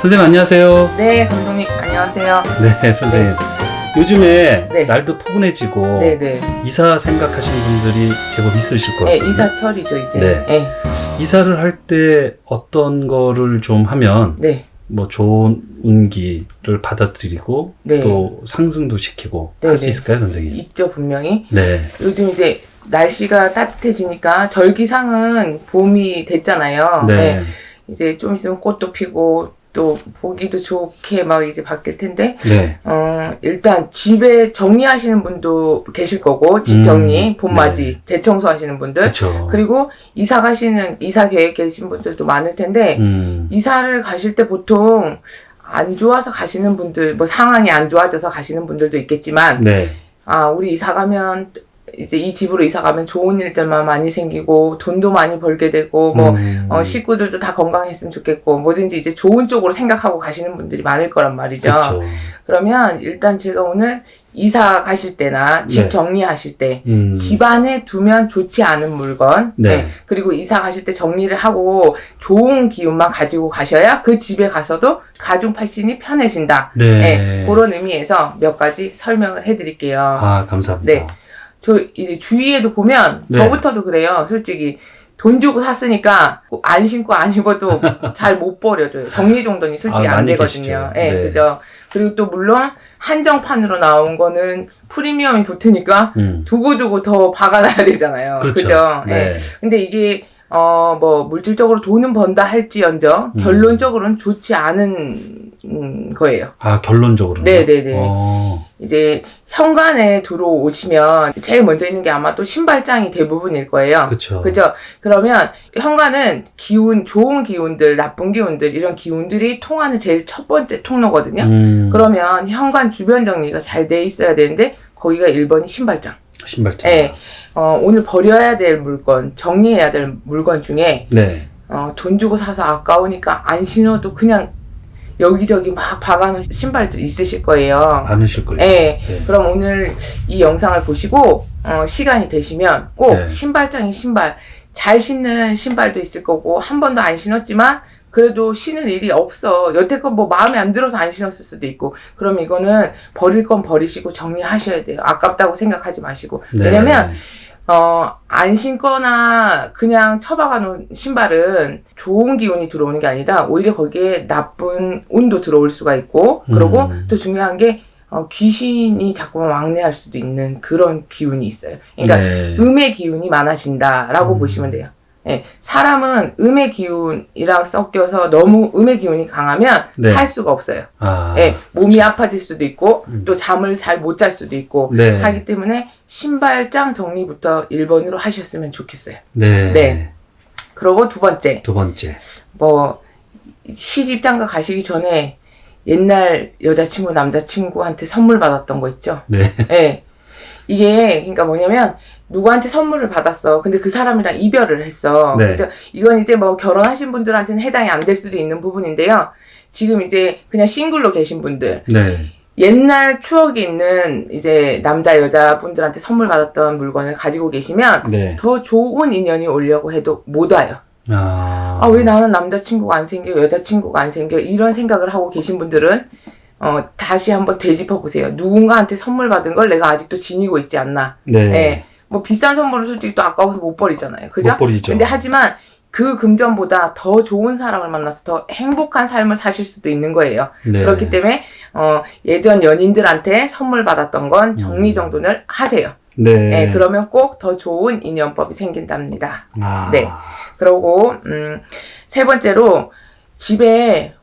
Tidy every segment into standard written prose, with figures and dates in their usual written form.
선생님 안녕하세요. 네, 감독님 안녕하세요. 네, 선생님. 요즘에 네. 날도 포근해지고 네네. 이사 생각하시는 분들이 제법 있으실 거예요. 네, 이사철이죠 이제. 네. 네. 이사를 할 때 어떤 거를 좀 하면 네. 뭐 좋은 운기를 받아들이고 네. 또 상승도 시키고 네, 할 수 네. 있을까요, 선생님? 있죠 분명히. 네. 요즘 이제 날씨가 따뜻해지니까 절기상은 봄이 됐잖아요. 네. 이제 좀 있으면 꽃도 피고 또 보기도 좋게 막 이제 바뀔 텐데, 네. 일단 집에 정리하시는 분도 계실 거고, 집 정리, 봄맞이, 대청소 하시는 분들, 그렇죠. 그리고 이사 계획 계신 분들도 많을 텐데, 이사를 가실 때 보통 안 좋아서 가시는 분들, 뭐 상황이 안 좋아져서 가시는 분들도 있겠지만, 네. 우리 이사 가면 이제 이 집으로 이사 가면 좋은 일들만 많이 생기고 돈도 많이 벌게 되고 식구들도 다 건강했으면 좋겠고 뭐든지 이제 좋은 쪽으로 생각하고 가시는 분들이 많을 거란 말이죠. 그렇죠. 그러면 일단 제가 오늘 이사 가실 때나 집 네. 정리하실 때 집안에 두면 좋지 않은 물건, 네. 그리고 이사 가실 때 정리를 하고 좋은 기운만 가지고 가셔야 그 집에 가서도 가중팔신이 편해진다. 네. 그런 의미에서 몇 가지 설명을 해드릴게요. 아, 감사합니다. 네. 저 이제 주위에도 보면 네. 저부터도 그래요. 솔직히 돈 주고 샀으니까 안 신고 안 입어도 잘 못 버려줘요. 정리정돈이 솔직히 안 많이 되거든요. 계시죠. 네, 네. 그죠. 그리고 또 물론 한정판으로 나온 거는 프리미엄이 붙으니까 두고두고 더 박아놔야 되잖아요. 그렇죠. 그죠. 네. 네. 근데 이게 뭐 물질적으로 돈은 번다 할지언정 결론적으로는 좋지 않은 거예요. 아, 결론적으로. 네네네. 이제 현관에 들어오시면 제일 먼저 있는 게 아마도 신발장이 대부분일 거예요. 그쵸. 그죠? 그러면 현관은 좋은 기운들, 나쁜 기운들, 이런 기운들이 통하는 제일 첫 번째 통로거든요. 그러면 현관 주변 정리가 잘 돼 있어야 되는데, 거기가 1번이 신발장. 신발장. 네. 오늘 버려야 될 물건, 정리해야 될 물건 중에, 네. 돈 주고 사서 아까우니까 안 신어도 그냥 여기저기 막 박아놓은 신발들 있으실 거예요. 많으실 거예요. 네. 그럼 오늘 이 영상을 보시고 시간이 되시면 꼭 네. 신발장에 잘 신는 신발도 있을 거고 한 번도 안 신었지만 그래도 신을 일이 없어. 여태껏 뭐 마음에 안 들어서 안 신었을 수도 있고. 그럼 이거는 버릴 건 버리시고 정리하셔야 돼요. 아깝다고 생각하지 마시고. 네. 왜냐면 안 신거나 그냥 처박아 놓은 신발은 좋은 기운이 들어오는 게 아니라 오히려 거기에 나쁜 운도 들어올 수가 있고, 그리고 또 중요한 게 귀신이 자꾸만 왕래할 수도 있는 그런 기운이 있어요. 그러니까 네. 음의 기운이 많아진다라고 보시면 돼요. 네, 사람은 음의 기운이랑 섞여서 너무 음의 기운이 강하면 네. 살 수가 없어요. 네, 몸이 아파질 수도 있고 또 잠을 잘 못 잘 수도 있고 네. 하기 때문에 신발장 정리부터 1번으로 하셨으면 좋겠어요. 네. 네. 그리고 두 번째, 뭐 시집장가 가시기 전에 옛날 여자친구 남자친구한테 선물 받았던 거 있죠. 네. 네. 이게 그러니까 뭐냐면 누구한테 선물을 받았어. 근데 그 사람이랑 이별을 했어. 네. 그래서 이건 이제 뭐 결혼하신 분들한테는 해당이 안 될 수도 있는 부분인데요. 지금 이제 그냥 싱글로 계신 분들, 네. 옛날 추억이 있는 이제 남자 여자 분들한테 선물 받았던 물건을 가지고 계시면 네. 더 좋은 인연이 오려고 해도 못 와요. 왜 나는 남자친구가 안 생겨, 여자친구가 안 생겨, 이런 생각을 하고 계신 분들은 다시 한번 되짚어 보세요. 누군가한테 선물 받은 걸 내가 아직도 지니고 있지 않나. 네. 네. 뭐 비싼 선물은 솔직히 또 아까워서 못 버리잖아요. 그죠? 못 버리죠. 근데 하지만 그 금전보다 더 좋은 사람을 만나서 더 행복한 삶을 사실 수도 있는 거예요. 네. 그렇기 때문에 예전 연인들한테 선물 받았던 건 정리정돈을 하세요. 네. 네, 그러면 꼭 더 좋은 인연법이 생긴답니다. 아. 네. 그리고 세 번째로 집에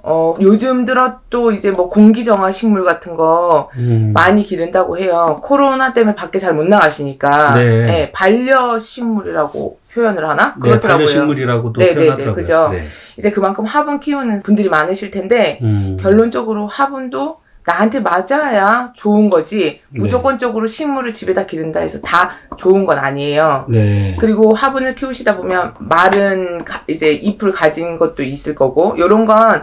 요즘 들어 또 이제 뭐 공기정화 식물 같은 거 많이 기른다고 해요. 코로나 때문에 밖에 잘 못 나가시니까. 네. 네, 반려식물이라고 표현을 하나? 네, 그렇더라고요. 반려식물이라고도 네, 표현하더라고요. 그죠? 네. 이제 그만큼 화분 키우는 분들이 많으실 텐데 결론적으로 화분도 나한테 맞아야 좋은 거지 무조건적으로 식물을 집에다 기른다 해서 다 좋은 건 아니에요. 네. 그리고 화분을 키우시다 보면 마른 이제 잎을 가진 것도 있을 거고, 요런 건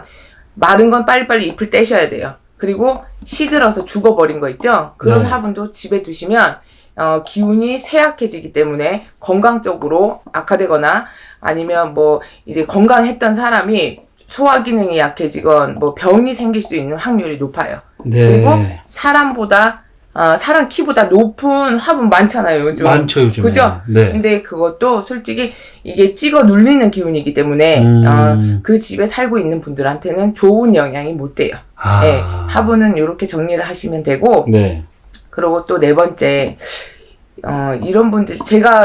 마른 건 빨리빨리 잎을 떼셔야 돼요. 그리고 시들어서 죽어버린 거 있죠? 그런 네. 화분도 집에 두시면 기운이 쇠약해지기 때문에 건강적으로 악화되거나 아니면 뭐 이제 건강했던 사람이 소화 기능이 약해지건 뭐 병이 생길 수 있는 확률이 높아요. 네. 그리고 사람보다 사람 키보다 높은 화분 많잖아요, 요즘. 많죠, 요즘에. 그죠? 네. 근데 그것도 솔직히 이게 찍어 눌리는 기운이기 때문에 그 집에 살고 있는 분들한테는 좋은 영향이 못 돼요. 네, 화분은 이렇게 정리를 하시면 되고, 네. 그리고 또 네 번째, 이런 분들,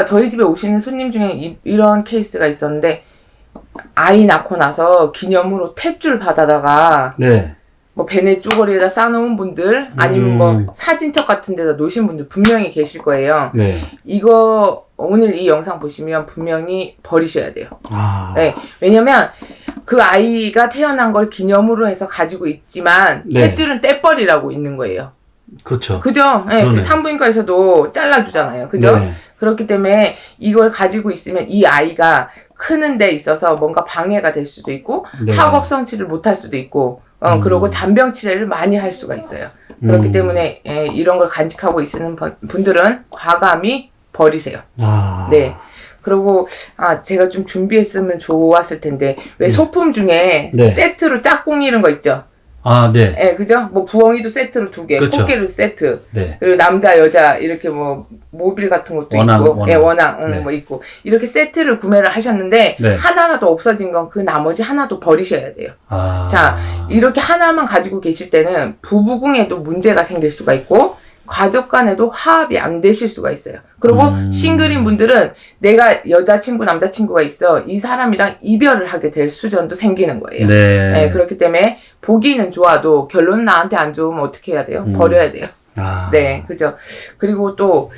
저희 집에 오시는 손님 중에 이런 케이스가 있었는데, 아이 낳고 나서 기념으로 탯줄 받아다가, 네. 뭐 베네 쪼가리에다 싸놓은 분들, 아니면 뭐 사진첩 같은 데다 놓으신 분들 분명히 계실 거예요. 네. 이거 오늘 이 영상 보시면 분명히 버리셔야 돼요. 네, 왜냐면 그 아이가 태어난 걸 기념으로 해서 가지고 있지만 네. 탯줄은 떼버리라고 있는 거예요. 그렇죠. 그죠? 네, 그러네. 산부인과에서도 잘라주잖아요. 그죠? 네. 그렇기 때문에 이걸 가지고 있으면 이 아이가 크는 데 있어서 뭔가 방해가 될 수도 있고 네. 학업 성취를 못할 수도 있고 그리고 잔병 치레를 많이 할 수가 있어요. 그렇기 때문에 이런 걸 간직하고 있는 분들은 과감히 버리세요. 네. 그리고 제가 좀 준비했으면 좋았을 텐데 왜 소품 중에 네. 세트로 짝꿍 이런 거 있죠? 네. 네, 그죠? 뭐 부엉이도 세트로 2개, 그렇죠. 꽃게도 세트, 네. 그리고 남자, 여자 이렇게 뭐 모빌 같은 것도 원앙, 있고, 원앙. 예, 원앙, 네. 뭐 있고 이렇게 세트를 구매를 하셨는데 네. 하나라도 없어진 건 그 나머지 하나도 버리셔야 돼요. 자, 이렇게 하나만 가지고 계실 때는 부부궁에도 문제가 생길 수가 있고 가족 간에도 화합이 안 되실 수가 있어요. 그리고 싱글인 분들은 내가 여자친구, 남자친구가 있어 이 사람이랑 이별을 하게 될 수전도 생기는 거예요. 네. 네, 그렇기 때문에 보기는 좋아도 결론은 나한테 안 좋으면 어떻게 해야 돼요? 버려야 돼요. 네, 그죠. 그리고 또,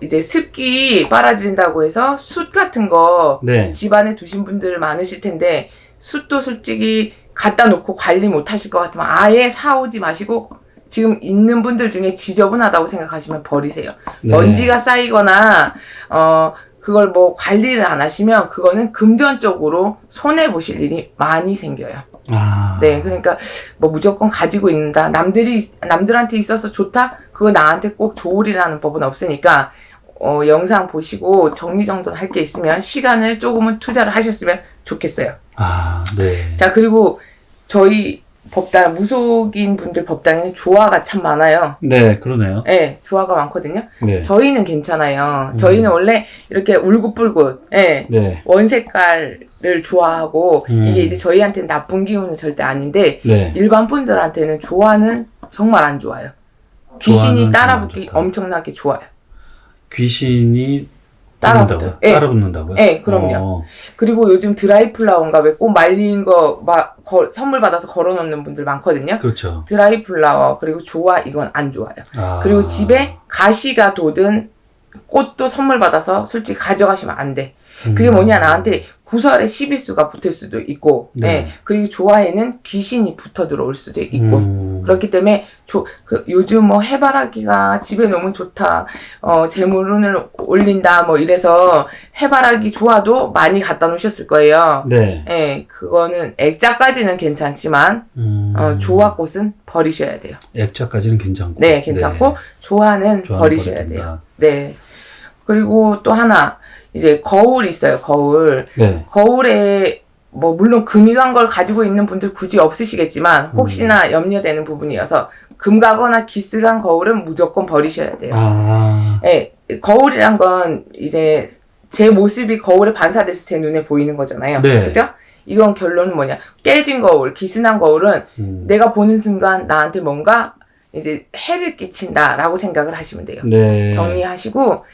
이제 습기 빨아들인다고 해서 숯 같은 거 네. 집안에 두신 분들 많으실 텐데, 숯도 솔직히 갖다 놓고 관리 못 하실 것 같으면 아예 사오지 마시고, 지금 있는 분들 중에 지저분하다고 생각하시면 버리세요. 네. 먼지가 쌓이거나, 그걸 뭐 관리를 안 하시면 그거는 금전적으로 손해보실 일이 많이 생겨요. 네, 그러니까 뭐 무조건 가지고 있는다. 남들한테 있어서 좋다? 그거 나한테 꼭 좋으리라는 법은 없으니까, 영상 보시고 정리정돈 할 게 있으면 시간을 조금은 투자를 하셨으면 좋겠어요. 네. 자, 그리고 저희 법당, 무속인 분들 법당에는 조화가 참 많아요. 네, 그러네요. 네, 조화가 많거든요. 네. 저희는 괜찮아요. 저희는 원래 이렇게 울긋불긋, 네. 원색깔을 좋아하고, 이게 이제 저희한테는 나쁜 기운은 절대 아닌데, 네. 일반 분들한테는 조화는 정말 안 좋아요. 귀신이 조화는 따라붙기 정말 엄청나게 좋아요. 귀신이 따라붙어요. 따라붙는다고요? 따라붙는다고요? 네, 그럼요. 그리고 요즘 드라이 플라워인가 왜 꽃 말린 거 선물 받아서 걸어놓는 분들 많거든요. 그렇죠. 드라이 플라워, 그리고 조화, 이건 안 좋아요. 그리고 집에 가시가 돋은 꽃도 선물 받아서 솔직히 가져가시면 안 돼. 그게 뭐냐, 나한테 구설에 시비수가 붙을 수도 있고, 네. 그리고 조화에는 귀신이 붙어 들어올 수도 있고, 그렇기 때문에 요즘 뭐 해바라기가 집에 너무 좋다, 재물운을 올린다, 뭐 이래서 해바라기 조화도 많이 갖다 놓으셨을 거예요. 네. 그거는 액자까지는 괜찮지만, 조화꽃은 버리셔야 돼요. 액자까지는 괜찮고. 네, 괜찮고, 조화는 버리셔야 돼요. 네. 그리고 또 하나, 이제 거울이 있어요, 거울. 네. 거울에 뭐 물론 금이 간 걸 가지고 있는 분들 굳이 없으시겠지만 혹시나 염려되는 부분이어서 금 가거나 기스 간 거울은 무조건 버리셔야 돼요. 네, 거울이란 건 이제 제 모습이 거울에 반사돼서 제 눈에 보이는 거잖아요. 네. 그죠? 이건 결론은 뭐냐? 깨진 거울, 기스난 거울은 내가 보는 순간 나한테 뭔가 이제 해를 끼친다라고 생각을 하시면 돼요. 네. 정리하시고,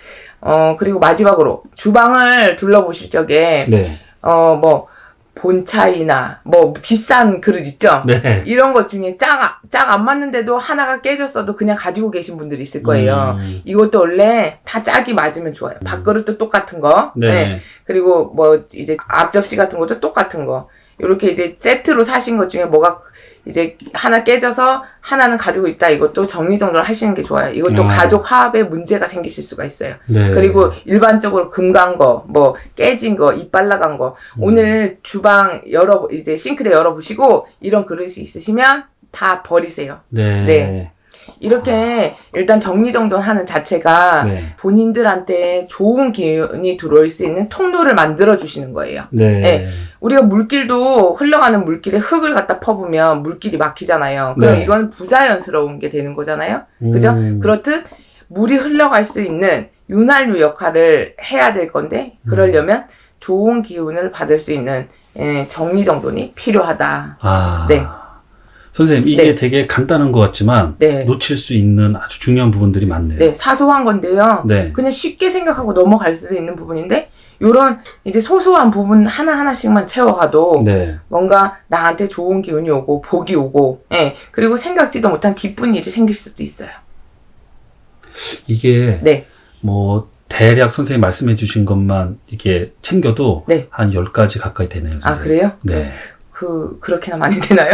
그리고 마지막으로 주방을 둘러보실 적에, 네. 뭐, 본차이나, 뭐, 비싼 그릇 있죠? 네. 이런 것 중에 짝 안 맞는데도 하나가 깨졌어도 그냥 가지고 계신 분들이 있을 거예요. 이것도 원래 다 짝이 맞으면 좋아요. 밥그릇도 똑같은 거. 네. 그리고 뭐, 이제 앞접시 같은 것도 똑같은 거. 이렇게 이제 세트로 사신 것 중에 뭐가 이제 하나 깨져서 하나는 가지고 있다. 이것도 정리정돈을 하시는 게 좋아요. 이것도 가족 화합에 문제가 생기실 수가 있어요. 네. 그리고 일반적으로 금 간 거, 뭐 깨진 거, 이빨 나간 거. 오늘 주방 이제 싱크대 열어보시고 이런 그릇이 있으시면 다 버리세요. 네. 네. 이렇게 일단 정리정돈하는 자체가 네. 본인들한테 좋은 기운이 들어올 수 있는 통로를 만들어 주시는 거예요. 네. 네. 우리가 물길도 흘러가는 물길에 흙을 갖다 퍼부면 물길이 막히잖아요. 그럼 네. 이건 부자연스러운 게 되는 거잖아요. 그죠? 그렇듯 물이 흘러갈 수 있는 윤활유 역할을 해야 될 건데 그러려면 좋은 기운을 받을 수 있는 정리정돈이 필요하다. 아. 네. 선생님, 이게 네. 되게 간단한 것 같지만 네. 놓칠 수 있는 아주 중요한 부분들이 많네요. 네, 사소한 건데요. 네. 그냥 쉽게 생각하고 넘어갈 수도 있는 부분인데 요런 이제 소소한 부분 하나하나씩만 채워가도 네. 뭔가 나한테 좋은 기운이 오고 복이 오고 그리고 생각지도 못한 기쁜 일이 생길 수도 있어요. 이게 네. 뭐 대략 선생님 말씀해 주신 것만 이게 챙겨도 네. 한 10가지 가까이 되네요. 선생님. 아, 그래요? 네. 그렇게나 많이 되나요?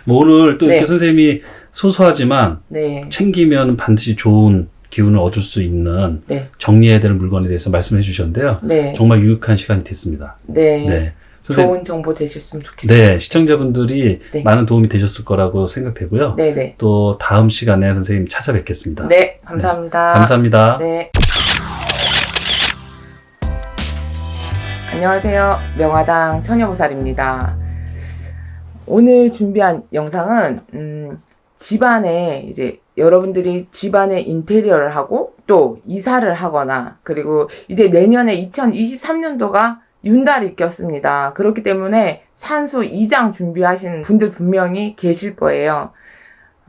뭐 오늘 또 이렇게 네. 선생님이 소소하지만 네. 챙기면 반드시 좋은 기운을 얻을 수 있는 네. 정리해야 될 물건에 대해서 말씀해 주셨는데요. 네. 정말 유익한 시간이 됐습니다. 네. 네. 선생님, 좋은 정보 되셨으면 좋겠어요. 네, 시청자분들이 네. 많은 도움이 되셨을 거라고 생각되고요. 네네. 또 다음 시간에 선생님 찾아뵙겠습니다. 네. 감사합니다. 감사합니다. 네. 안녕하세요. 명화당 처녀보살입니다. 오늘 준비한 영상은 집안에 이제 여러분들이 집안의 인테리어를 하고 또 이사를 하거나 그리고 이제 내년에 2023년도가 윤달이 꼈습니다. 그렇기 때문에 산소 2장 준비하시는 분들 분명히 계실 거예요.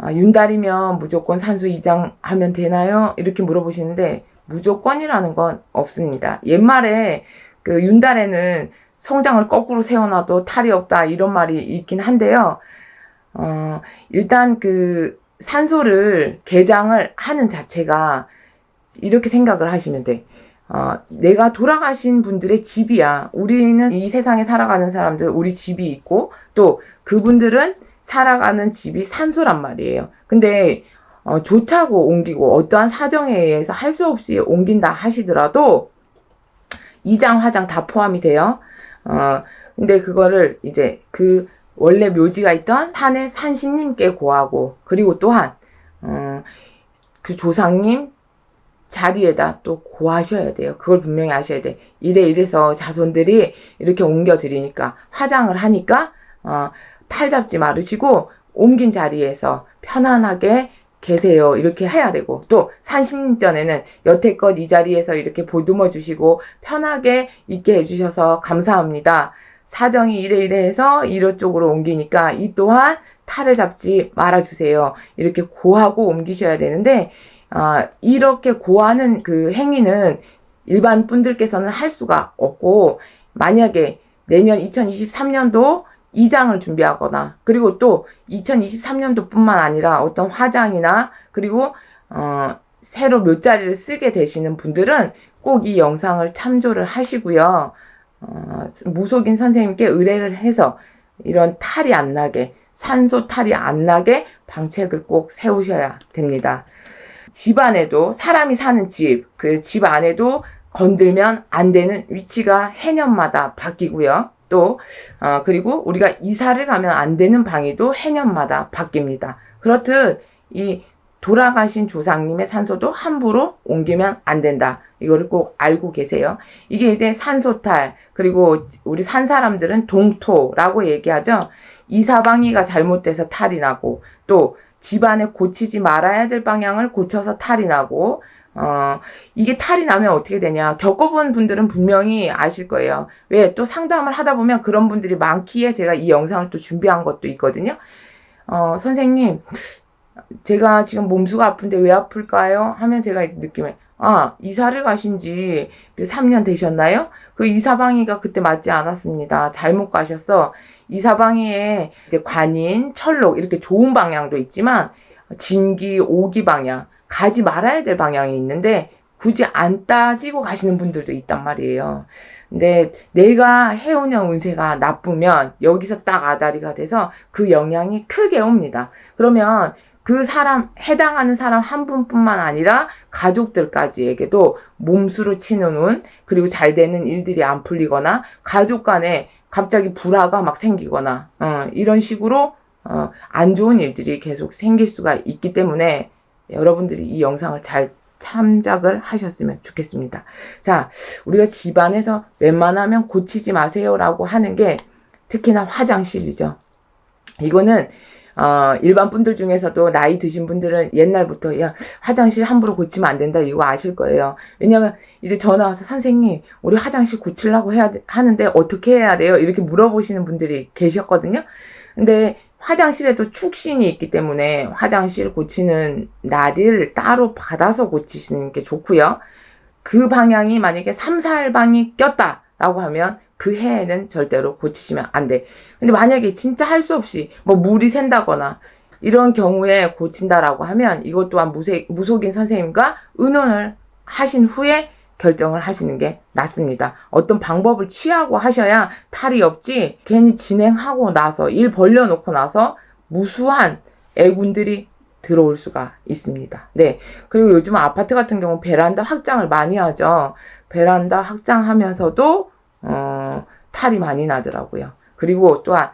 윤달이면 무조건 산소 2장 하면 되나요? 이렇게 물어보시는데 무조건이라는 건 없습니다. 옛말에 그 윤달에는 송장을 거꾸로 세워놔도 탈이 없다 이런 말이 있긴 한데요. 일단 그 산소를 개장을 하는 자체가 이렇게 생각을 하시면 돼. 내가 돌아가신 분들의 집이야. 우리는 이 세상에 살아가는 사람들, 우리 집이 있고, 또 그분들은 살아가는 집이 산소란 말이에요. 근데, 조차고 옮기고, 어떠한 사정에 의해서 할 수 없이 옮긴다 하시더라도, 이장, 화장 다 포함이 돼요. 근데 그거를 이제 그 원래 묘지가 있던 산의 산신님께 고하고, 그리고 또한, 그 조상님, 자리에다 또 고하셔야 돼요. 그걸 분명히 아셔야 돼. 이래서 자손들이 이렇게 옮겨드리니까 화장을 하니까 탈 잡지 마르시고 옮긴 자리에서 편안하게 계세요. 이렇게 해야 되고 또 산신전에는 여태껏 이 자리에서 이렇게 보듬어 주시고 편하게 있게 해주셔서 감사합니다. 사정이 이래 해서 이쪽으로 옮기니까 이 또한 탈을 잡지 말아주세요. 이렇게 고하고 옮기셔야 되는데 이렇게 고하는 그 행위는 일반 분들께서는 할 수가 없고, 만약에 내년 2023년도 이장을 준비하거나, 그리고 또 2023년도 뿐만 아니라 어떤 화장이나, 그리고, 새로 묘자리를 쓰게 되시는 분들은 꼭 이 영상을 참조를 하시고요. 무속인 선생님께 의뢰를 해서 이런 탈이 안 나게, 산소 탈이 안 나게 방책을 꼭 세우셔야 됩니다. 집 안에도 사람이 사는 집, 그 집 안에도 건들면 안 되는 위치가 해년마다 바뀌고요. 또 그리고 우리가 이사를 가면 안 되는 방에도 해년마다 바뀝니다. 그렇듯 이 돌아가신 조상님의 산소도 함부로 옮기면 안 된다. 이거를 꼭 알고 계세요. 이게 이제 산소탈, 그리고 우리 산 사람들은 동토라고 얘기하죠. 이사방위가 잘못돼서 탈이 나고 또 집안에 고치지 말아야 될 방향을 고쳐서 탈이 나고, 이게 탈이 나면 어떻게 되냐. 겪어본 분들은 분명히 아실 거예요. 왜? 또 상담을 하다 보면 그런 분들이 많기에 제가 이 영상을 또 준비한 것도 있거든요. 선생님, 제가 지금 몸수가 아픈데 왜 아플까요? 하면 제가 이제 느낌에, 이사를 가신 지 3년 되셨나요? 그 이사방위가 그때 맞지 않았습니다. 잘못 가셨어. 이사방위에 이제 관인, 철록 이렇게 좋은 방향도 있지만 진기, 오기 방향, 가지 말아야 될 방향이 있는데 굳이 안 따지고 가시는 분들도 있단 말이에요. 근데 내가 해오는 운세가 나쁘면 여기서 딱 아다리가 돼서 그 영향이 크게 옵니다. 그러면 그 사람, 해당하는 사람 한 분뿐만 아니라 가족들까지에게도 몸수로 치는 운, 그리고 잘 되는 일들이 안 풀리거나 가족 간에 갑자기 불화가 막 생기거나 이런 식으로 안 좋은 일들이 계속 생길 수가 있기 때문에 여러분들이 이 영상을 잘 참작을 하셨으면 좋겠습니다. 자, 우리가 집안에서 웬만하면 고치지 마세요라고 하는 게 특히나 화장실이죠. 이거는 일반 분들 중에서도 나이 드신 분들은 옛날부터 야 화장실 함부로 고치면 안 된다 이거 아실 거예요. 왜냐면 이제 전화 와서 선생님 우리 화장실 고치려고 하는데 어떻게 해야 돼요? 이렇게 물어보시는 분들이 계셨거든요. 근데 화장실에도 축신이 있기 때문에 화장실 고치는 날을 따로 받아서 고치시는 게 좋고요. 그 방향이 만약에 3, 4일방이 꼈다라고 하면 그 해에는 절대로 고치시면 안 돼. 근데 만약에 진짜 할 수 없이 뭐 물이 샌다거나 이런 경우에 고친다라고 하면 이것 또한 무속인 선생님과 의논을 하신 후에 결정을 하시는 게 낫습니다. 어떤 방법을 취하고 하셔야 탈이 없지 괜히 진행하고 나서 일 벌려놓고 나서 무수한 애군들이 들어올 수가 있습니다. 네. 그리고 요즘 아파트 같은 경우 베란다 확장을 많이 하죠. 베란다 확장하면서도 탈이 많이 나더라고요. 그리고 또한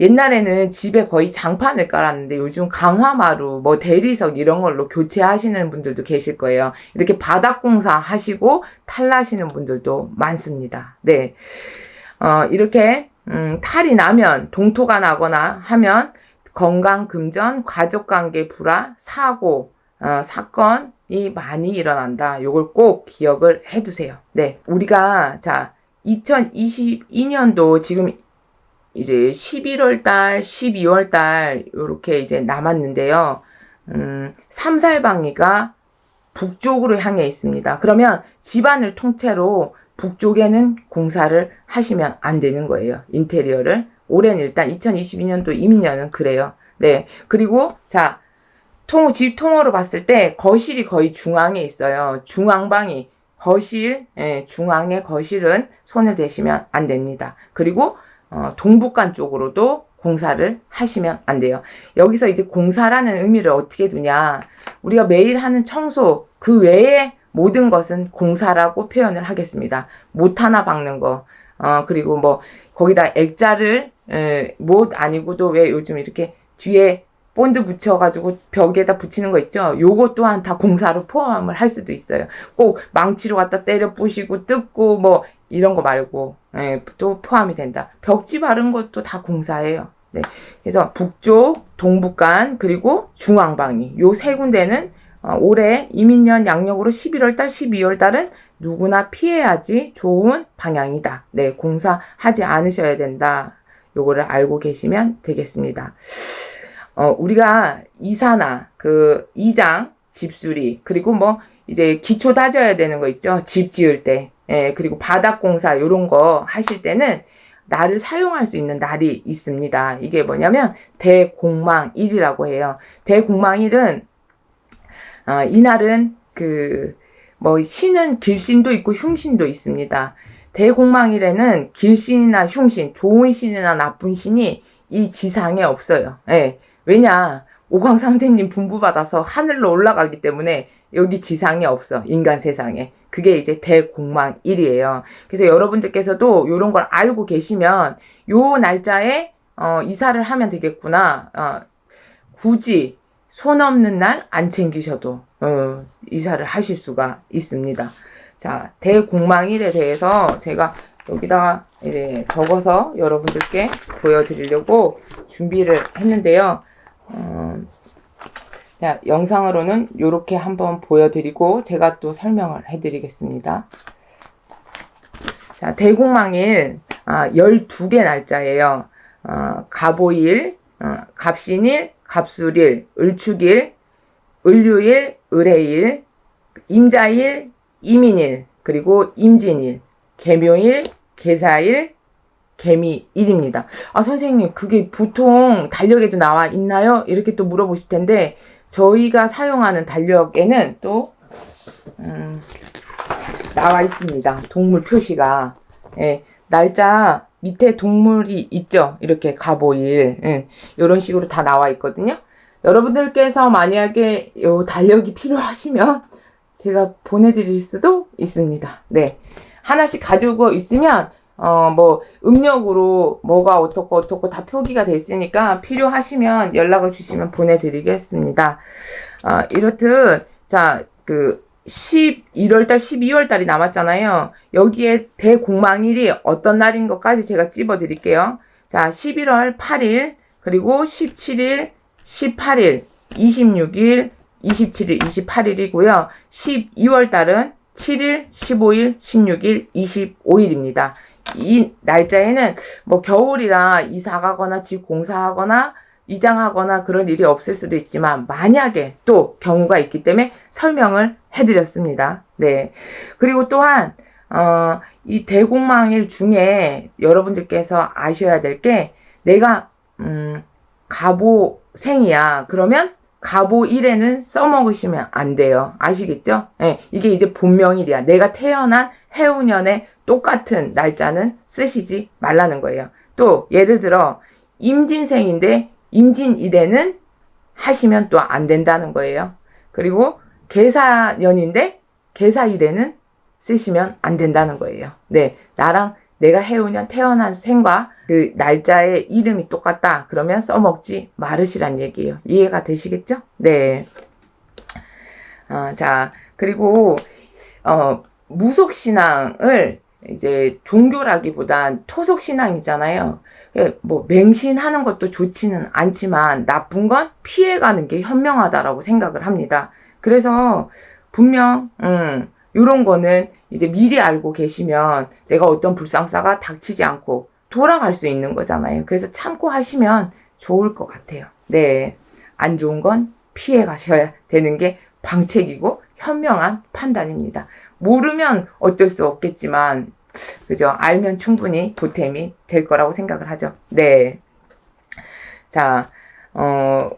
옛날에는 집에 거의 장판을 깔았는데 요즘 강화마루, 뭐 대리석 이런 걸로 교체하시는 분들도 계실 거예요. 이렇게 바닥공사 하시고 탈나시는 분들도 많습니다. 네. 이렇게 탈이 나면 동토가 나거나 하면 건강금전, 가족관계 불화, 사고, 사건이 많이 일어난다. 요걸 꼭 기억을 해두세요. 네. 우리가, 2022년도 지금 이제 11월 달, 12월 달, 요렇게 이제 남았는데요. 3살방이가 북쪽으로 향해 있습니다. 그러면 집안을 통째로 북쪽에는 공사를 하시면 안 되는 거예요. 인테리어를. 올해는 일단 2022년도 이민년은 그래요. 네. 그리고, 집 통으로 봤을 때 거실이 거의 중앙에 있어요. 중앙방이. 중앙의 거실은 손을 대시면 안 됩니다. 그리고, 동북간 쪽으로도 공사를 하시면 안 돼요. 여기서 이제 공사라는 의미를 어떻게 두냐. 우리가 매일 하는 청소, 그 외에 모든 것은 공사라고 표현을 하겠습니다. 못 하나 박는 거, 그리고 뭐, 거기다 액자를, 못 아니고도 왜 요즘 이렇게 뒤에 본드 붙여가지고 벽에다 붙이는 거 있죠? 요거 또한 다 공사로 포함을 할 수도 있어요. 꼭 망치로 갖다 때려 부시고 뜯고 뭐, 이런 거 말고, 또 포함이 된다. 벽지 바른 것도 다 공사예요. 네. 그래서 북쪽, 동북간, 그리고 중앙방위. 요 세 군데는 올해 이민년 양력으로 11월 달, 12월 달은 누구나 피해야지 좋은 방향이다. 네. 공사하지 않으셔야 된다. 요거를 알고 계시면 되겠습니다. 우리가 이사나 이장, 집수리, 그리고 뭐 이제 기초 다져야 되는 거 있죠? 집 지을 때. 그리고 바닥 공사 요런 거 하실 때는 날을 사용할 수 있는 날이 있습니다. 이게 뭐냐면 대공망일이라고 해요. 대공망일은 이날은 신은 길신도 있고 흉신도 있습니다. 대공망일에는 길신이나 흉신, 좋은 신이나 나쁜 신이 이 지상에 없어요. 왜냐? 오광상제님 분부받아서 하늘로 올라가기 때문에 여기 지상에 없어. 인간 세상에. 그게 이제 대공망일이에요. 그래서 여러분들께서도 이런 걸 알고 계시면 요 날짜에 이사를 하면 되겠구나. 굳이 손 없는 날 안 챙기셔도 이사를 하실 수가 있습니다. 자, 대공망일에 대해서 제가 여기다가 이제 적어서 여러분들께 보여드리려고 준비를 했는데요. 영상으로는 이렇게 한번 보여드리고 제가 또 설명을 해드리겠습니다. 자, 대공망일 12개 날짜예요. 갑오일, 갑신일, 갑술일, 을축일, 을유일, 을해일, 임자일, 이민일, 그리고 임진일, 계묘일, 계사일, 개미일입니다. 선생님, 그게 보통 달력에도 나와 있나요? 이렇게 또 물어보실 텐데, 저희가 사용하는 달력에는 또, 나와 있습니다. 동물 표시가. 날짜 밑에 동물이 있죠? 이렇게 갑오일. 이런 식으로 다 나와 있거든요. 여러분들께서 만약에 요 달력이 필요하시면 제가 보내드릴 수도 있습니다. 네. 하나씩 가지고 있으면 뭐 음력으로 뭐가 어떻고 다 표기가 돼 있으니까 필요하시면 연락을 주시면 보내드리겠습니다. 이렇듯 자, 11월달, 12월달이 남았잖아요. 여기에 대공망일이 어떤 날인 것까지 제가 찝어 드릴게요. 자, 11월 8일, 그리고 17일, 18일, 26일, 27일, 28일이고요. 12월달은 7일, 15일, 16일, 25일입니다. 이 날짜에는 뭐 겨울이라 이사 가거나 집 공사하거나 이장하거나 그런 일이 없을 수도 있지만 만약에 또 경우가 있기 때문에 설명을 해드렸습니다. 네. 그리고 또한 이 대공망일 중에 여러분들께서 아셔야 될 게 내가 갑오생이야. 그러면 갑오일에는 써먹으시면 안 돼요. 아시겠죠? 네, 이게 이제 본명일이야. 내가 태어난 해운년에 똑같은 날짜는 쓰시지 말라는 거예요. 또 예를 들어 임진생인데 임진일에는 하시면 또 안 된다는 거예요. 그리고 계사년인데 계사일에는 쓰시면 안 된다는 거예요. 네, 나랑 내가 해운년 태어난 생과 그 날짜의 이름이 똑같다. 그러면 써먹지 말으시란 얘기예요. 이해가 되시겠죠? 네. 자, 그리고 무속신앙을 이제 종교라기보단 토속신앙이잖아요. 뭐 맹신하는 것도 좋지는 않지만 나쁜 건 피해가는 게 현명하다라고 생각을 합니다. 그래서 분명 요런 거는 이제 미리 알고 계시면 내가 어떤 불상사가 닥치지 않고 돌아갈 수 있는 거잖아요. 그래서 참고 하시면 좋을 것 같아요. 네, 안 좋은 건 피해 가셔야 되는 게 방책이고 현명한 판단입니다. 모르면 어쩔 수 없겠지만 그죠? 알면 충분히 보탬이 될 거라고 생각을 하죠. 네. 자,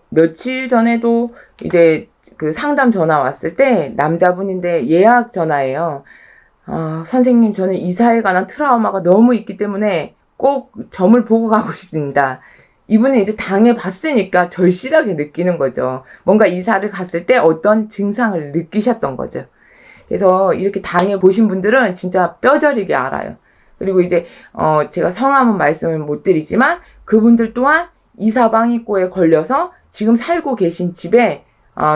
며칠 전에도 이제 그 상담 전화 왔을 때 남자분인데 예약 전화예요. 선생님, 저는 이사에 관한 트라우마가 너무 있기 때문에 꼭 점을 보고 가고 싶습니다. 이분은 이제 당해봤으니까 절실하게 느끼는 거죠. 뭔가 이사를 갔을 때 어떤 증상을 느끼셨던 거죠. 그래서 이렇게 당해보신 분들은 진짜 뼈저리게 알아요. 그리고 이제 제가 성함은 말씀을 못 드리지만 그분들 또한 이사방위과에 걸려서 지금 살고 계신 집에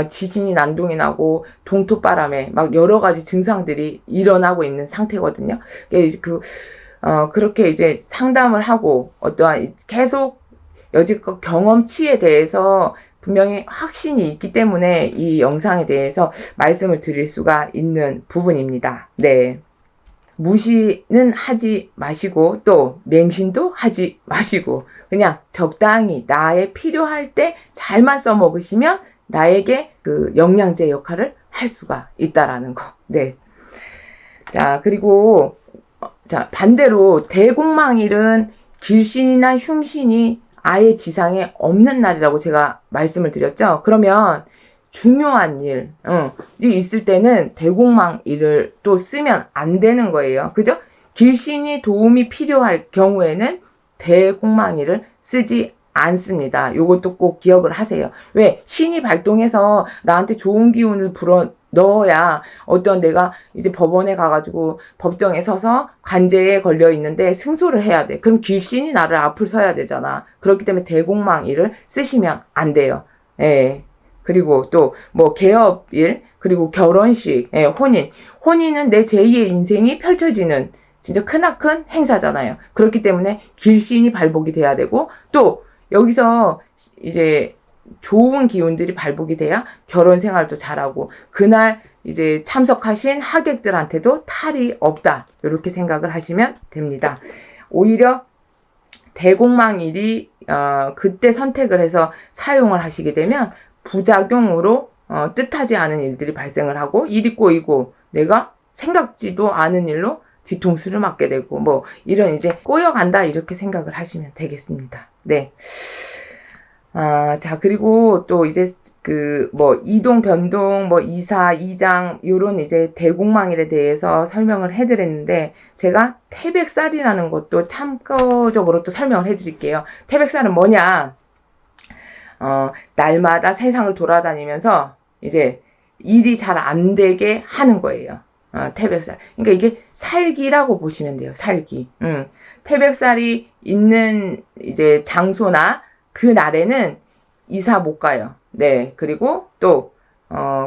지진이 난동이 나고 동토바람에 막 여러 가지 증상들이 일어나고 있는 상태거든요. 그렇게 이제 상담을 하고 어떠한 계속 여지껏 경험치에 대해서 분명히 확신이 있기 때문에 이 영상에 대해서 말씀을 드릴 수가 있는 부분입니다. 네. 무시는 하지 마시고 또 맹신도 하지 마시고 그냥 적당히 나의 필요할 때 잘만 써먹으시면 나에게 그 영양제 역할을 할 수가 있다라는 거. 네. 자, 그리고 자, 반대로 대공망일은 길신이나 흉신이 아예 지상에 없는 날이라고 제가 말씀을 드렸죠. 그러면 중요한 일이 있을 때는 대공망일을 또 쓰면 안 되는 거예요. 그죠? 길신이 도움이 필요할 경우에는 대공망일을 쓰지 않습니다. 요것도 꼭 기억을 하세요. 왜? 신이 발동해서 나한테 좋은 기운을 불어 넣어야 어떤 내가 이제 법원에 가가지고 법정에 서서 관제에 걸려 있는데 승소를 해야 돼. 그럼 길신이 나를 앞을 서야 되잖아. 그렇기 때문에 대공망일을 쓰시면 안 돼요. 예. 그리고 또 뭐 개업일, 그리고 결혼식, 예, 혼인은 내 제2의 인생이 펼쳐지는 진짜 크나큰 행사잖아요. 그렇기 때문에 길신이 발복이 돼야 되고 또 여기서 이제 좋은 기운들이 발복이 돼야 결혼 생활도 잘하고 그날 이제 참석하신 하객들한테도 탈이 없다. 이렇게 생각을 하시면 됩니다. 오히려 대공망일이 그때 선택을 해서 사용을 하시게 되면 부작용으로 뜻하지 않은 일들이 발생을 하고 일이 꼬이고 내가 생각지도 않은 일로 뒤통수를 맞게 되고 뭐 이런 이제 꼬여간다 이렇게 생각을 하시면 되겠습니다. 네. 자, 그리고 또 이제 뭐 이동 변동 뭐 이사 이장 요런 이제 대공망일에 대해서 설명을 해드렸는데 제가 태백살이라는 것도 참고적으로 또 설명을 해드릴게요. 태백살은 뭐냐? 날마다 세상을 돌아다니면서 이제 일이 잘 안 되게 하는 거예요. 태백살. 그러니까 이게 살기라고 보시면 돼요. 살기. 태백살이 있는 이제 장소나 그 날에는 이사 못 가요. 네. 그리고 또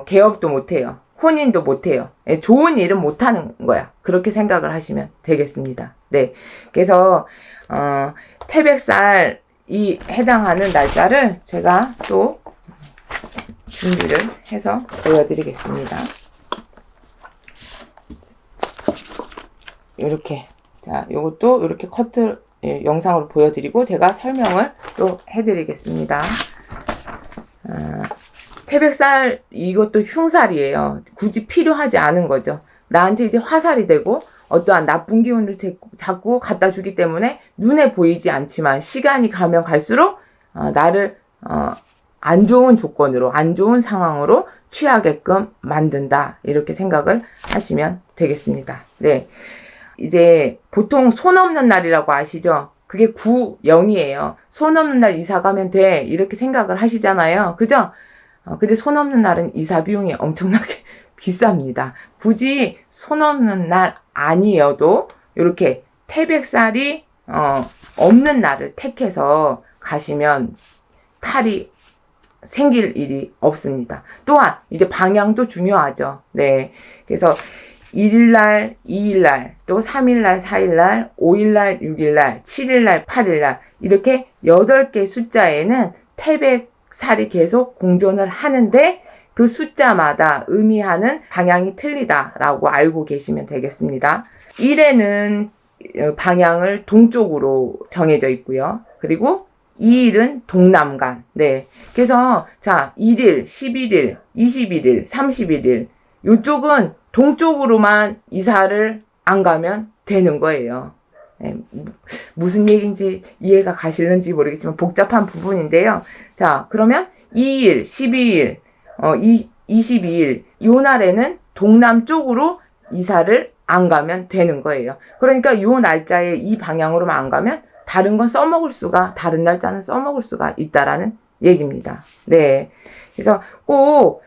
개업도 못 해요. 혼인도 못 해요. 예, 좋은 일은 못 하는 거야. 그렇게 생각을 하시면 되겠습니다. 네. 그래서 태백살이 해당하는 날짜를 제가 또 준비를 해서 보여드리겠습니다. 이렇게. 자, 요것도 이렇게 커트 영상으로 보여드리고 제가 설명을 또 해드리겠습니다. 태백살 이것도 흉살이에요. 굳이 필요하지 않은 거죠. 나한테 이제 화살이 되고 어떠한 나쁜 기운을 자꾸 갖다 주기 때문에 눈에 보이지 않지만 시간이 가면 갈수록 나를 안 좋은 조건으로, 안 좋은 상황으로 취하게끔 만든다. 이렇게 생각을 하시면 되겠습니다. 네. 이제 보통 손 없는 날이라고 아시죠? 그게 9영이에요. 손 없는 날 이사 가면 돼. 이렇게 생각을 하시잖아요. 그죠? 근데 손 없는 날은 이사 비용이 엄청나게 비쌉니다. 굳이 손 없는 날 아니어도 이렇게 태백살이 없는 날을 택해서 가시면 탈이 생길 일이 없습니다. 또한 이제 방향도 중요하죠. 네. 그래서 1일날, 2일날, 또 3일날, 4일날, 5일날, 6일날, 7일날, 8일날 이렇게 8개 숫자에는 태백살이 계속 공존을 하는데 그 숫자마다 의미하는 방향이 틀리다라고 알고 계시면 되겠습니다. 1에는 방향을 동쪽으로 정해져 있고요. 그리고 2일은 동남간. 네. 그래서 자, 1일, 11일, 21일, 31일 이쪽은 동쪽으로만 이사를 안 가면 되는 거예요. 네, 무슨 얘기인지 이해가 가시는지 모르겠지만 복잡한 부분인데요. 자, 그러면 2일, 12일, 22일 요 날에는 동남쪽으로 이사를 안 가면 되는 거예요. 그러니까 요 날짜에 이 방향으로만 안 가면 다른 건 써먹을 수가, 다른 날짜는 써먹을 수가 있다라는 얘기입니다. 네. 그래서 꼭,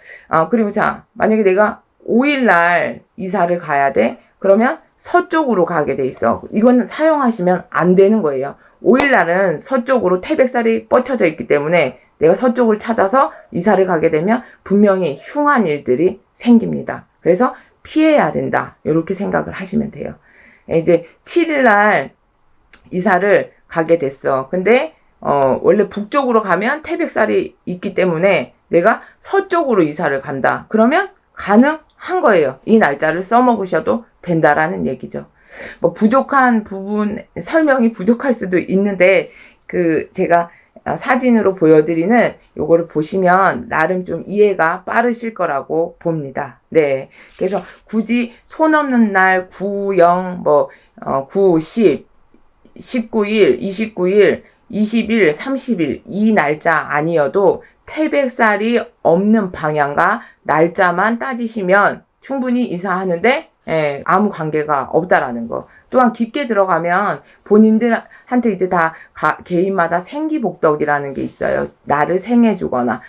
그리고 자, 만약에 내가 5일날 이사를 가야 돼? 그러면 서쪽으로 가게 돼 있어. 이건 사용하시면 안 되는 거예요. 5일날은 서쪽으로 태백살이 뻗쳐져 있기 때문에 내가 서쪽을 찾아서 이사를 가게 되면 분명히 흉한 일들이 생깁니다. 그래서 피해야 된다. 이렇게 생각을 하시면 돼요. 이제 7일날 이사를 가게 됐어. 근데 원래 북쪽으로 가면 태백살이 있기 때문에 내가 서쪽으로 이사를 간다. 그러면 가능한 거예요. 이 날짜를 써먹으셔도 된다라는 얘기죠. 뭐 부족한 부분, 설명이 부족할 수도 있는데 제가 사진으로 보여드리는 요거를 보시면 나름 좀 이해가 빠르실 거라고 봅니다. 네. 그래서 굳이 손 없는 날 9, 0, 9, 10, 19일, 29일, 20일, 30일 이 날짜 아니어도 태백살이 없는 방향과 날짜만 따지시면 충분히 이사하는데 아무 관계가 없다라는 거. 또한 깊게 들어가면 본인들한테 이제 다 개인마다 생기복덕이라는 게 있어요. 나를 생해주거나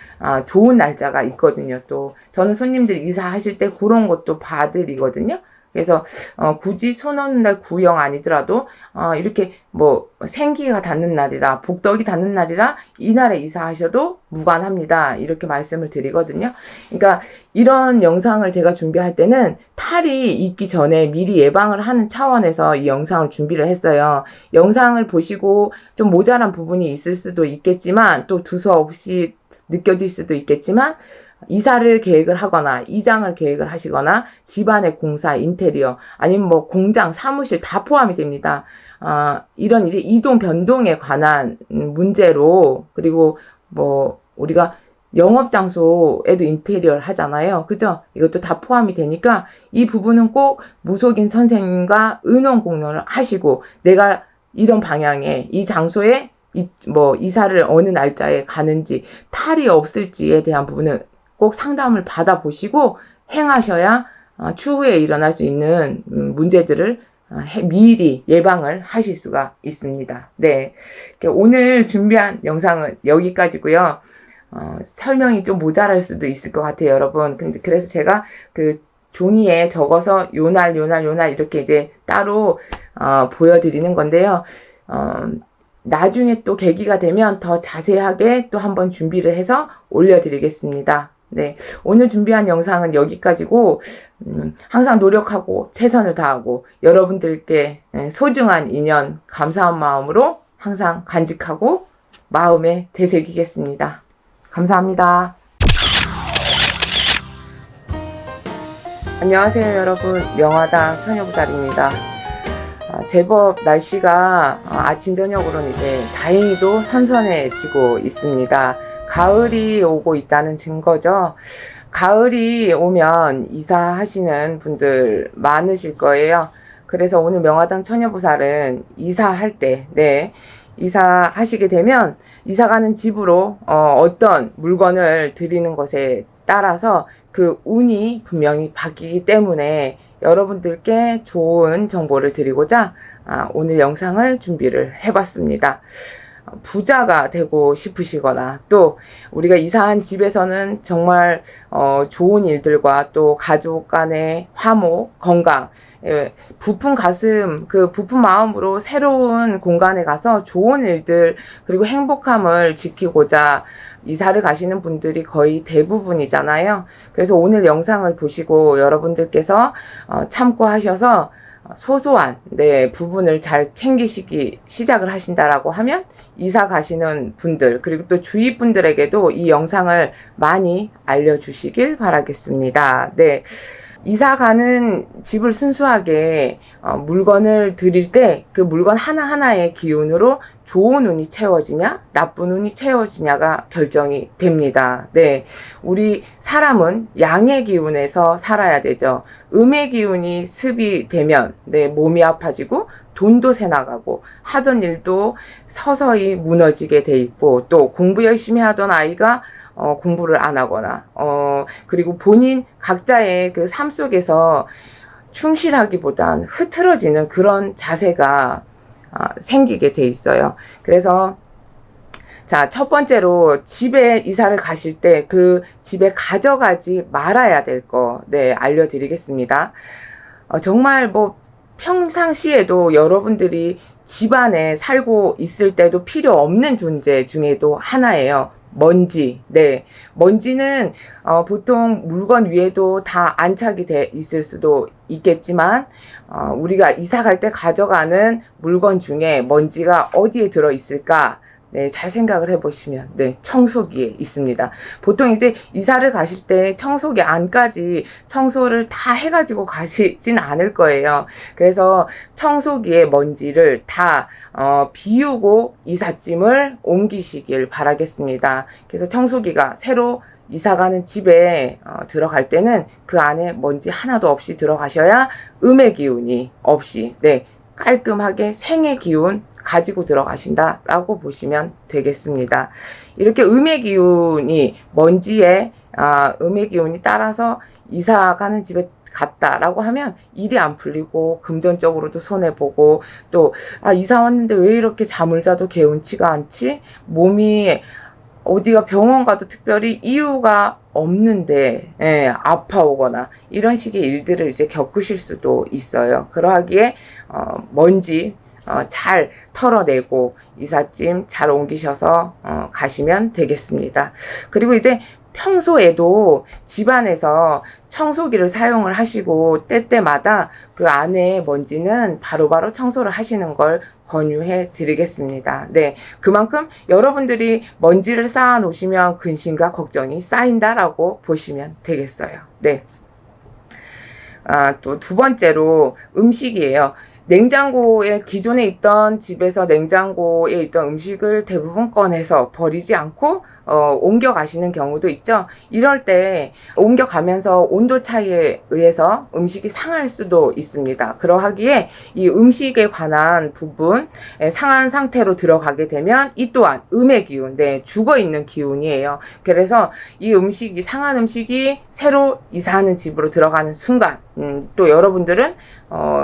좋은 날짜가 있거든요. 또 저는 손님들 이사하실 때 그런 것도 봐드리거든요. 그래서 굳이 손 없는 날 9영 아니더라도 이렇게 뭐 생기가 닿는 날이라 복덕이 닿는 날이라 이날에 이사하셔도 무관합니다. 이렇게 말씀을 드리거든요. 그러니까 이런 영상을 제가 준비할 때는 탈이 있기 전에 미리 예방을 하는 차원에서 이 영상을 준비를 했어요. 영상을 보시고 좀 모자란 부분이 있을 수도 있겠지만 또 두서없이 느껴질 수도 있겠지만 이사를 계획을 하거나 이장을 계획을 하시거나 집안의 공사, 인테리어 아니면 뭐 공장, 사무실 다 포함이 됩니다. 이런 이제 이동 변동에 관한 문제로 그리고 뭐 우리가 영업 장소에도 인테리어를 하잖아요. 그죠? 이것도 다 포함이 되니까 이 부분은 꼭 무속인 선생님과 의논 공론을 하시고 내가 이런 방향에 이 장소에 이사를 어느 날짜에 가는지 탈이 없을지에 대한 부분은 꼭 상담을 받아보시고 행하셔야 추후에 일어날 수 있는 문제들을 미리 예방을 하실 수가 있습니다. 네, 오늘 준비한 영상은 여기까지고요. 설명이 좀 모자랄 수도 있을 것 같아요, 여러분. 근데 그래서 제가 종이에 적어서 요날 이렇게 이제 따로 보여드리는 건데요. 나중에 또 계기가 되면 더 자세하게 또 한번 준비를 해서 올려드리겠습니다. 네, 오늘 준비한 영상은 여기까지고, 항상 노력하고 최선을 다하고 여러분들께 소중한 인연, 감사한 마음으로 항상 간직하고 마음에 되새기겠습니다. 감사합니다. 안녕하세요 여러분, 명화당 처녀보살입니다. 제법 날씨가 아침 저녁으로는 이제 다행히도 선선해지고 있습니다. 가을이 오고 있다는 증거죠. 가을이 오면 이사하시는 분들 많으실 거예요. 그래서 오늘 명화당 처녀보살은 이사할 때, 이사하시게 되면 이사가는 집으로 어떤 물건을 드리는 것에 따라서 그 운이 분명히 바뀌기 때문에 여러분들께 좋은 정보를 드리고자 오늘 영상을 준비를 해봤습니다. 부자가 되고 싶으시거나 또 우리가 이사한 집에서는 정말 좋은 일들과 또 가족 간의 화목, 건강, 부푼 가슴, 그 부푼 마음으로 새로운 공간에 가서 좋은 일들 그리고 행복함을 지키고자 이사를 가시는 분들이 거의 대부분이잖아요. 그래서 오늘 영상을 보시고 여러분들께서 참고하셔서 소소한 부분을 잘 챙기시기 시작을 하신다라고 하면 이사 가시는 분들 그리고 또 주위 분들에게도 이 영상을 많이 알려주시길 바라겠습니다. 네. 이사 가는 집을 순수하게 물건을 드릴 때 그 물건 하나하나의 기운으로 좋은 운이 채워지냐 나쁜 운이 채워지냐가 결정이 됩니다. 네, 우리 사람은 양의 기운에서 살아야 되죠. 음의 기운이 습이 되면 몸이 아파지고 돈도 새 나가고 하던 일도 서서히 무너지게 돼 있고 또 공부 열심히 하던 아이가 공부를 안 하거나 그리고 본인 각자의 그 삶 속에서 충실하기보단 흐트러지는 그런 자세가 생기게 돼 있어요. 그래서 자, 첫 번째로 집에 이사를 가실 때 그 집에 가져가지 말아야 될 거 알려드리겠습니다. 정말 뭐 평상시에도 여러분들이 집안에 살고 있을 때도 필요 없는 존재 중에도 하나예요. 먼지. 먼지는 보통 물건 위에도 다 안착이 돼 있을 수도 있겠지만 우리가 이사 갈 때 가져가는 물건 중에 먼지가 어디에 들어 있을까? 잘 생각을 해보시면 청소기에 있습니다. 보통 이제 이사를 가실 때 청소기 안까지 청소를 다 해가지고 가시진 않을 거예요. 그래서 청소기에 먼지를 다 비우고 이삿짐을 옮기시길 바라겠습니다. 그래서 청소기가 새로 이사가는 집에 들어갈 때는 그 안에 먼지 하나도 없이 들어가셔야 음의 기운이 없이 깔끔하게 생의 기운 가지고 들어가신다라고 보시면 되겠습니다. 이렇게 음의 기운이 먼지에 음의 기운이 따라서 이사 가는 집에 갔다라고 하면 일이 안 풀리고 금전적으로도 손해보고 또 이사 왔는데 왜 이렇게 잠을 자도 개운치가 않지? 몸이 어디가 병원 가도 특별히 이유가 없는데 아파오거나 이런 식의 일들을 이제 겪으실 수도 있어요. 그러하기에 먼지 잘 털어내고 이삿짐 잘 옮기셔서 가시면 되겠습니다. 그리고 이제 평소에도 집안에서 청소기를 사용을 하시고 때때마다 그 안에 먼지는 바로바로 청소를 하시는 걸 권유해 드리겠습니다. 그만큼 여러분들이 먼지를 쌓아 놓으시면 근심과 걱정이 쌓인다라고 보시면 되겠어요. 또 두 번째로 음식이에요. 냉장고에 기존에 있던 집에서 냉장고에 있던 음식을 대부분 꺼내서 버리지 않고 옮겨 가시는 경우도 있죠. 이럴 때 옮겨 가면서 온도 차이에 의해서 음식이 상할 수도 있습니다. 그러하기에 이 음식에 관한 부분 상한 상태로 들어가게 되면 이 또한 음의 기운, 죽어 있는 기운이에요. 그래서 이 음식이 상한 음식이 새로 이사하는 집으로 들어가는 순간 또 여러분들은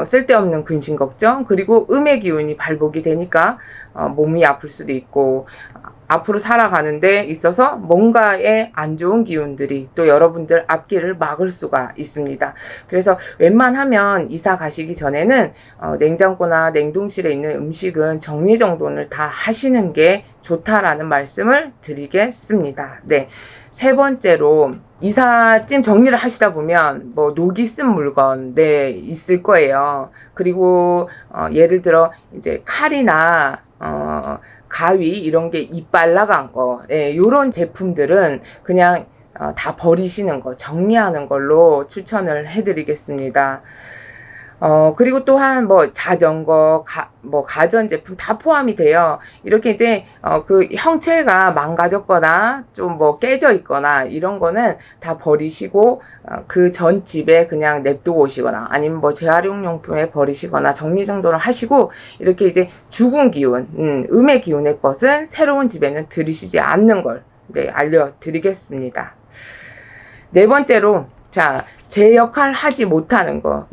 쓸데없는 근심 걱정, 그리고 음의 기운이 발복이 되니까 몸이 아플 수도 있고, 앞으로 살아가는데 있어서 뭔가의 안 좋은 기운들이 또 여러분들 앞길을 막을 수가 있습니다. 그래서 웬만하면 이사 가시기 전에는 냉장고나 냉동실에 있는 음식은 정리정돈을 다 하시는 게 좋다라는 말씀을 드리겠습니다. 네. 세 번째로, 이삿짐 정리를 하시다 보면 뭐 녹이 쓴 물건 있을 거예요. 그리고 예를 들어 이제 칼이나 가위 이런 게 이빨 나간 거, 요런 제품들은 그냥 다 버리시는 거, 정리하는 걸로 추천을 해드리겠습니다. 그리고 또한 뭐 자전거, 가전제품 다 포함이 돼요. 이렇게 이제, 그 형체가 망가졌거나 좀 뭐 깨져 있거나 이런 거는 다 버리시고, 그 전 집에 그냥 냅두고 오시거나 아니면 뭐 재활용용품에 버리시거나 정리정돈을 하시고, 이렇게 이제 죽은 기운, 음의 기운의 것은 새로운 집에는 들이시지 않는 걸, 알려드리겠습니다. 네 번째로, 자, 제 역할 하지 못하는 거.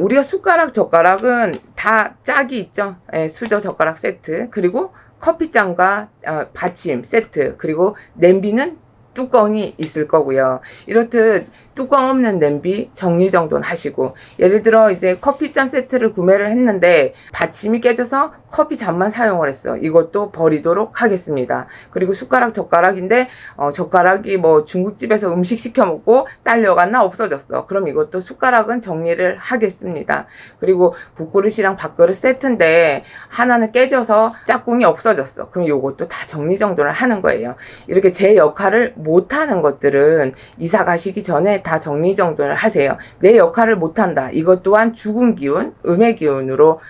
우리가 숟가락, 젓가락은 다 짝이 있죠. 수저, 젓가락 세트. 그리고 커피잔과 받침 세트. 그리고 냄비는 뚜껑이 있을 거고요. 이렇듯 뚜껑 없는 냄비 정리정돈 하시고, 예를 들어 이제 커피잔 세트를 구매를 했는데 받침이 깨져서 커피잔만 사용을 했어. 이것도 버리도록 하겠습니다. 그리고 숟가락, 젓가락인데 젓가락이 뭐 중국집에서 음식 시켜 먹고 딸려갔나 없어졌어. 그럼 이것도 숟가락은 정리를 하겠습니다. 그리고 국그릇이랑 밥그릇 세트인데 하나는 깨져서 짝꿍이 없어졌어. 그럼 이것도 다 정리정돈을 하는 거예요. 이렇게 제 역할을 못하는 것들은 이사 가시기 전에 다 정리정돈을 하세요. 내 역할을 못한다. 이것 또한 죽은 기운, 음의 기운으로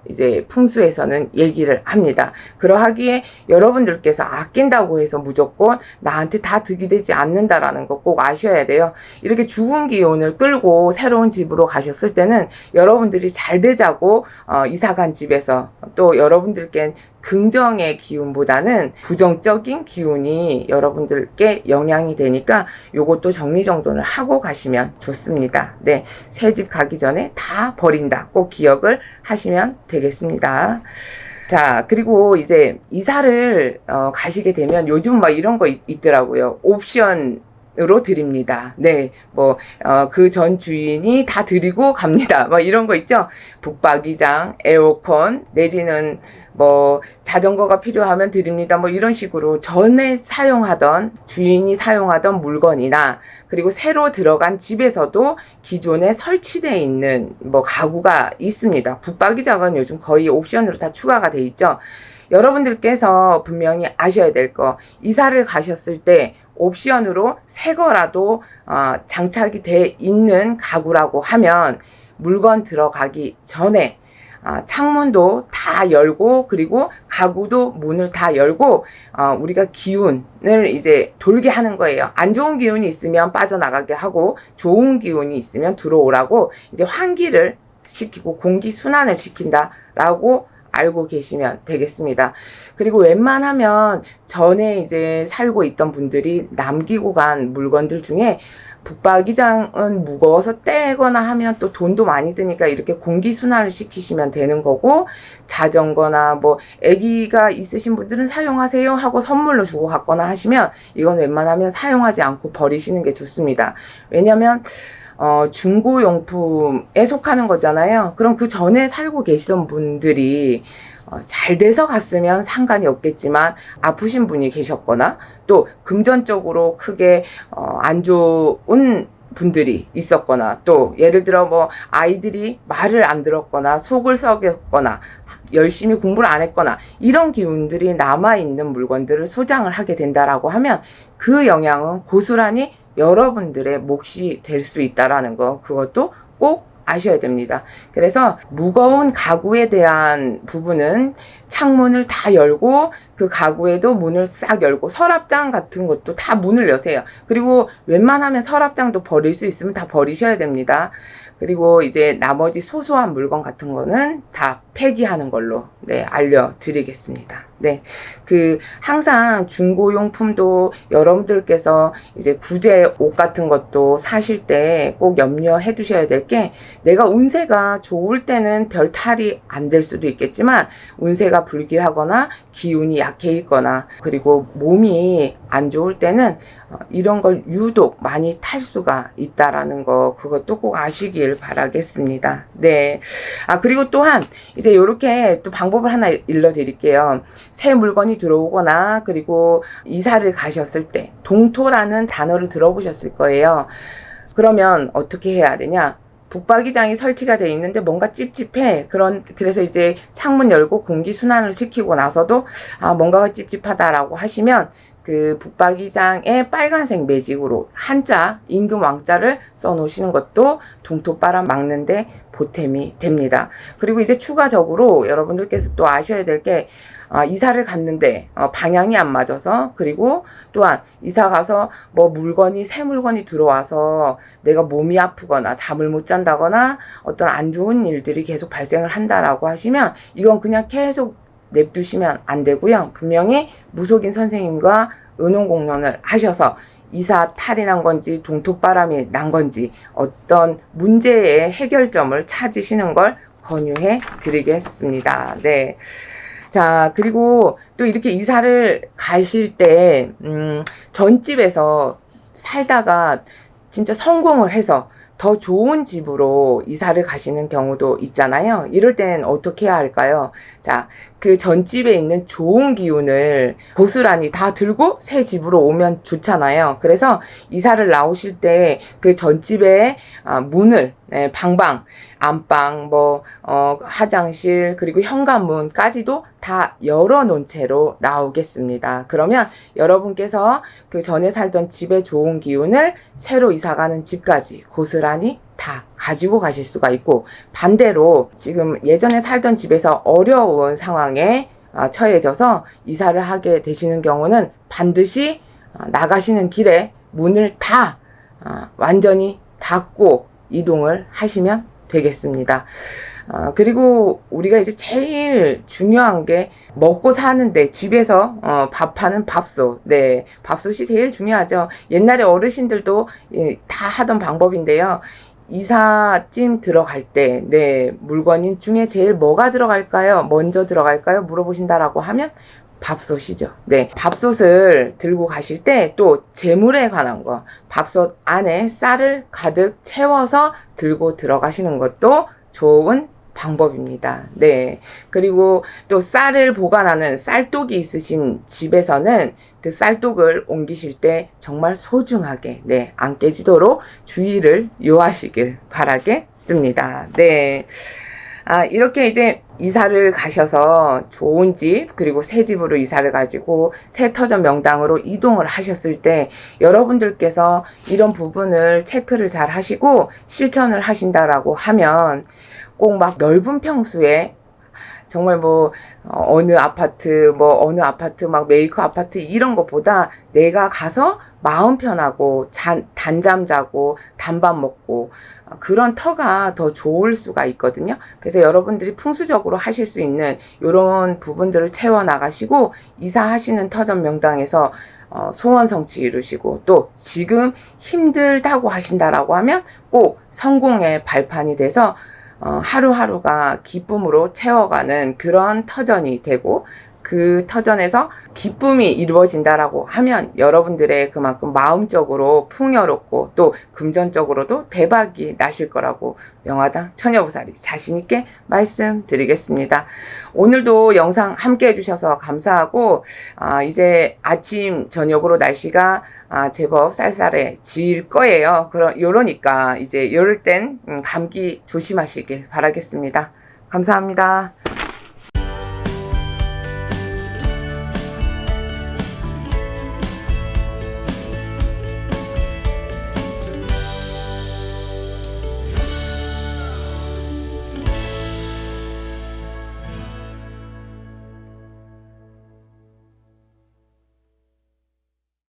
이제 풍수에서는 얘기를 합니다. 그러하기에 여러분들께서 아낀다고 해서 무조건 나한테 다 득이 되지 않는다라는 거 꼭 아셔야 돼요. 이렇게 죽은 기운을 끌고 새로운 집으로 가셨을 때는 여러분들이 잘 되자고 이사 간 집에서 또 여러분들께 긍정의 기운보다는 부정적인 기운이 여러분들께 영향이 되니까 요것도 정리정돈을 하고 가시면 좋습니다. 네, 새 집 가기 전에 다 버린다. 꼭 기억을 하시면 되겠습니다. 자, 그리고 이제 이사를 가시게 되면 요즘 막 이런 거 있더라고요. 옵션으로 드립니다. 네, 뭐, 그 전 주인이 다 드리고 갑니다. 뭐 이런 거 있죠? 북박이장, 에어컨, 내지는 뭐, 자전거가 필요하면 드립니다. 뭐 이런 식으로 전에 사용하던, 주인이 사용하던 물건이나, 그리고 새로 들어간 집에서도 기존에 설치되어 있는 뭐 가구가 있습니다. 북박이장은 요즘 거의 옵션으로 다 추가가 돼 있죠. 여러분들께서 분명히 아셔야 될 거, 이사를 가셨을 때 옵션으로 새 거라도 장착이 돼 있는 가구라고 하면 물건 들어가기 전에 창문도 다 열고, 그리고 가구도 문을 다 열고, 우리가 기운을 이제 돌게 하는 거예요. 안 좋은 기운이 있으면 빠져나가게 하고, 좋은 기운이 있으면 들어오라고 이제 환기를 시키고 공기 순환을 시킨다라고 알고 계시면 되겠습니다. 그리고 웬만하면 전에 이제 살고 있던 분들이 남기고 간 물건들 중에 북박이장은 무거워서 떼거나 하면 또 돈도 많이 드니까 이렇게 공기순환을 시키시면 되는 거고, 자전거나 뭐 아기가 있으신 분들은 사용하세요 하고 선물로 주고 갔거나 하시면 이건 웬만하면 사용하지 않고 버리시는 게 좋습니다. 왜냐면 중고용품에 속하는 거잖아요. 그럼 그 전에 살고 계시던 분들이 잘 돼서 갔으면 상관이 없겠지만 아프신 분이 계셨거나 또 금전적으로 크게 안 좋은 분들이 있었거나, 또 예를 들어 뭐 아이들이 말을 안 들었거나 속을 썩였거나 열심히 공부를 안 했거나 이런 기운들이 남아있는 물건들을 소장을 하게 된다라고 하면 그 영향은 고스란히 여러분들의 몫이 될 수 있다라는 거, 그것도 꼭 아셔야 됩니다. 그래서 무거운 가구에 대한 부분은 창문을 다 열고 그 가구에도 문을 싹 열고, 서랍장 같은 것도 다 문을 여세요. 그리고 웬만하면 서랍장도 버릴 수 있으면 다 버리셔야 됩니다. 그리고 이제 나머지 소소한 물건 같은 거는 다 폐기하는 걸로 알려드리겠습니다. 네. 항상 중고용품도 여러분들께서 이제 구제 옷 같은 것도 사실 때 꼭 염려해 두셔야 될 게, 내가 운세가 좋을 때는 별 탈이 안 될 수도 있겠지만, 운세가 불길하거나 기운이 약해 있거나, 그리고 몸이 안 좋을 때는 이런 걸 유독 많이 탈 수가 있다라는 거, 그것도 꼭 아시길 바라겠습니다. 네. 그리고 또한 이제 이렇게 또 방법을 하나 일러드릴게요. 새 물건이 들어오거나, 그리고 이사를 가셨을 때 동토라는 단어를 들어보셨을 거예요. 그러면 어떻게 해야 되냐? 북박이장이 설치가 돼 있는데 뭔가 찝찝해. 그래서 이제 창문 열고 공기 순환을 시키고 나서도 뭔가가 찝찝하다라고 하시면, 그 북박이장에 빨간색 매직으로 한자, 임금 왕자를 써 놓으시는 것도 동토바람 막는데 보탬이 됩니다. 그리고 이제 추가적으로 여러분들께서 또 아셔야 될 게, 이사를 갔는데 방향이 안 맞아서, 그리고 또한 이사 가서 뭐 새 물건이 들어와서 내가 몸이 아프거나 잠을 못 잔다거나 어떤 안 좋은 일들이 계속 발생을 한다라고 하시면, 이건 그냥 계속 냅두시면 안 되고요. 분명히 무속인 선생님과 의논공론을 하셔서 이사 탈이 난 건지 동토바람이 난 건지 어떤 문제의 해결점을 찾으시는 걸 권유해 드리겠습니다. 네. 자, 그리고 또 이렇게 이사를 가실 때 전집에서 살다가 진짜 성공을 해서 더 좋은 집으로 이사를 가시는 경우도 있잖아요. 이럴 땐 어떻게 해야 할까요? 자, 그 전집에 있는 좋은 기운을 고스란히 다 들고 새 집으로 오면 좋잖아요. 그래서 이사를 나오실 때 그 전집의 문을, 방방, 안방, 화장실, 그리고 현관문까지도 다 열어놓은 채로 나오겠습니다. 그러면 여러분께서 그 전에 살던 집의 좋은 기운을 새로 이사가는 집까지 고스란히 다 가지고 가실 수가 있고, 반대로 지금 예전에 살던 집에서 어려운 상황에 처해져서 이사를 하게 되시는 경우는 반드시 나가시는 길에 문을 다 완전히 닫고 이동을 하시면 되겠습니다. 그리고 우리가 이제 제일 중요한 게 먹고 사는데 집에서 밥하는 밥솥. 네, 밥솥이 제일 중요하죠. 옛날에 어르신들도 다 하던 방법인데요. 이삿짐 들어갈 때, 물건 중에 제일 뭐가 들어갈까요? 먼저 들어갈까요? 물어보신다라고 하면 밥솥이죠. 네, 밥솥을 들고 가실 때 또 재물에 관한 거, 밥솥 안에 쌀을 가득 채워서 들고 들어가시는 것도 좋은 방법입니다. 네. 그리고 또 쌀을 보관하는 쌀독이 있으신 집에서는 그 쌀독을 옮기실 때 정말 소중하게, 안 깨지도록 주의를 요하시길 바라겠습니다. 네. 이렇게 이제 이사를 가셔서 좋은 집, 그리고 새 집으로 이사를 가지고 새 터전 명당으로 이동을 하셨을 때 여러분들께서 이런 부분을 체크를 잘 하시고 실천을 하신다라고 하면, 꼭 막 넓은 평수에 정말 어느 아파트 막 메이커 아파트 이런 것보다 내가 가서 마음 편하고 단잠 자고 단밥 먹고 그런 터가 더 좋을 수가 있거든요. 그래서 여러분들이 풍수적으로 하실 수 있는 이런 부분들을 채워 나가시고, 이사하시는 터전 명당에서 소원 성취 이루시고, 또 지금 힘들다고 하신다라고 하면 꼭 성공의 발판이 돼서 하루하루가 기쁨으로 채워가는 그런 터전이 되고, 그 터전에서 기쁨이 이루어진다라고 하면 여러분들의 그만큼 마음적으로 풍요롭고 또 금전적으로도 대박이 나실 거라고 명화당 처녀보살이 자신있게 말씀드리겠습니다. 오늘도 영상 함께 해주셔서 감사하고, 이제 아침 저녁으로 날씨가 제법 쌀쌀해질 거예요. 요러니까 이제 요럴 땐 감기 조심하시길 바라겠습니다. 감사합니다.